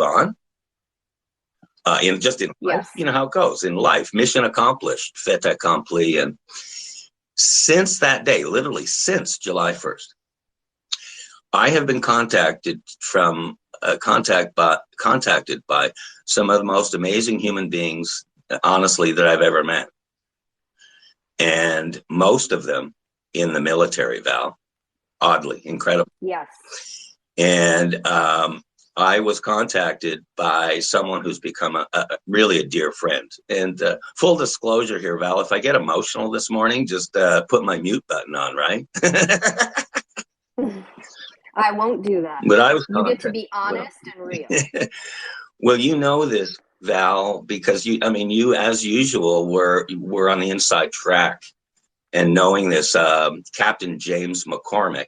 on. In life, Yes. you know how it goes in life. Mission accomplished, fait accompli. And since that day, literally since July 1st, I have been contacted by some of the most amazing human beings, honestly, that I've ever met. And most of them in the military, Val. Oddly, incredible. Yes. And I was contacted by someone who's become really a dear friend. And full disclosure here, Val, if I get emotional this morning, just put my mute button on, right? I won't do that. But I was You get to be honest and real. Well, you know this, Val, because you, as usual, were on the inside track. And knowing this, Captain James McCormick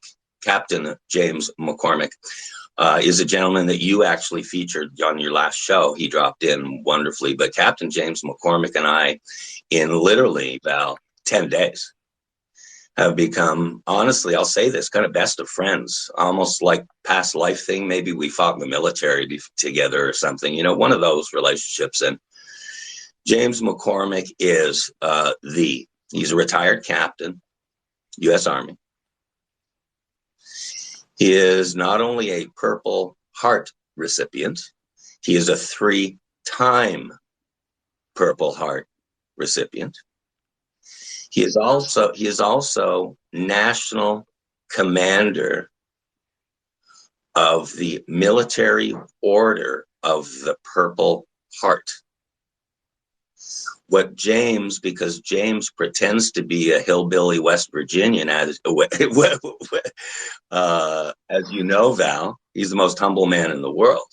is a gentleman that you actually featured on your last show. He dropped in wonderfully. But Captain James McCormick and I, in literally, Val, 10 days, have become, honestly, I'll say this, kind of best of friends, almost like past life thing. Maybe we fought in the military together or something, one of those relationships. And James McCormick is he's a retired captain, U.S. Army. He is not only a Purple Heart recipient, he is a 3-time Purple Heart recipient. He is also national commander of the Military Order of the Purple Heart. Because James pretends to be a hillbilly West Virginian, as you know, Val, he's the most humble man in the world.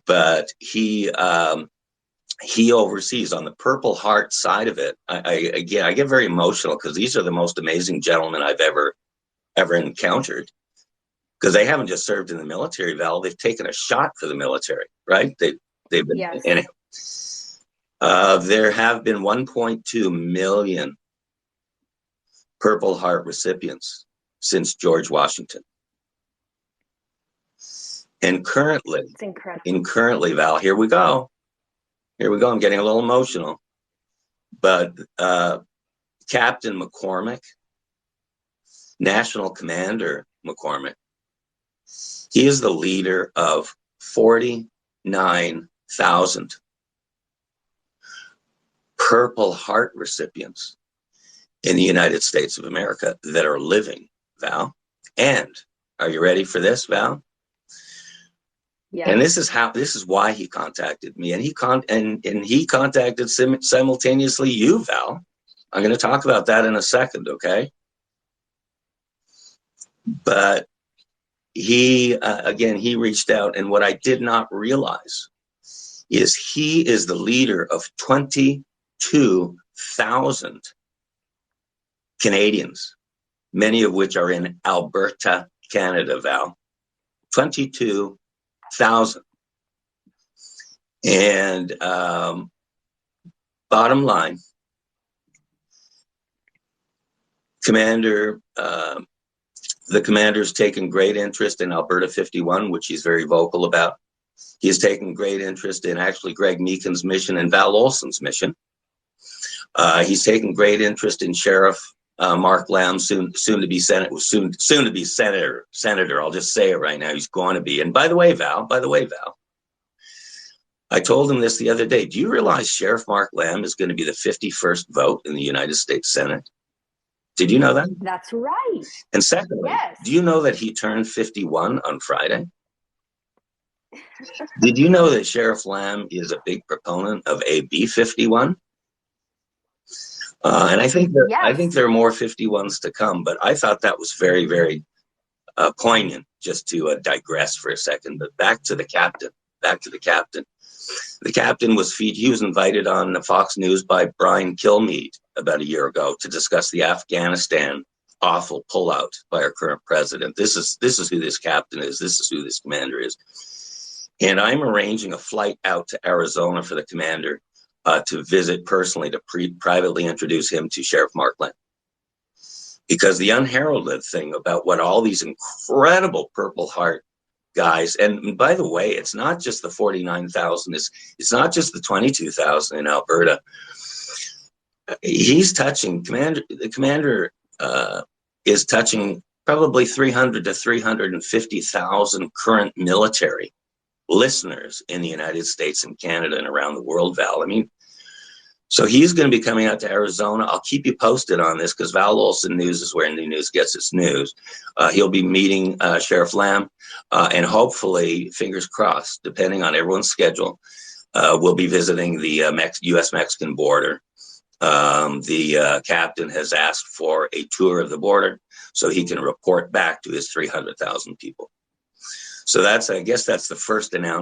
But he oversees on the Purple Heart side of it. I get very emotional because these are the most amazing gentlemen I've ever encountered. Because they haven't just served in the military, Val. They've taken a shot for the military, right? They've been. Yes. Anyhow. There have been 1.2 million Purple Heart recipients since George Washington. And currently, Val, here we go. I'm getting a little emotional. But Captain McCormick, National Commander McCormick, he is the leader of 49,000 Purple Heart recipients in the United States of America that are living, Val. And are you ready for this, Val? Yes. And this is why he contacted me, and he contacted simultaneously you, Val. I'm going to talk about that in a second, okay? But he reached out, and what I did not realize is he is the leader of 22,000 Canadians, many of which are in Alberta, Canada, Val. 22,000. And bottom line, the commander's taken great interest in Alberta 51, which he's very vocal about. He's taken great interest in actually Greg Meakin's mission and Val Olson's mission. He's taken great interest in Sheriff Mark Lamb, soon to be senator. I'll just say it right now. He's going to be. And by the way, Val, I told him this the other day. Do you realize Sheriff Mark Lamb is going to be the 51st vote in the United States Senate? Did you know that? That's right. And secondly, yes. Do you know that he turned 51 on Friday? Did you know that Sheriff Lamb is a big proponent of AB 51? And I think there are more 51s to come, but I thought that was very, very poignant, just to digress for a second. But back to the captain. The captain was invited on Fox News by Brian Kilmeade about a year ago to discuss the Afghanistan awful pullout by our current president. This is who this captain is. This is who this commander is. And I'm arranging a flight out to Arizona for the commander to visit personally, to privately introduce him to Sheriff Mark Lamb. Because the unheralded thing about what all these incredible Purple Heart guys. And by the way, it's not just the 49,000. It's not just the 22,000 in Alberta. He's touching the commander is touching probably 300 to 350,000 current military listeners in the United States and Canada and around the world, Val. I mean, so he's going to be coming out to Arizona. I'll keep you posted on this because Val Olson News is where New News gets its news. He'll be meeting Sheriff Lamb, and hopefully, fingers crossed, depending on everyone's schedule, we'll be visiting the U.S.-Mexican border. The captain has asked for a tour of the border so he can report back to his 300,000 people. So I guess that's the first announcement.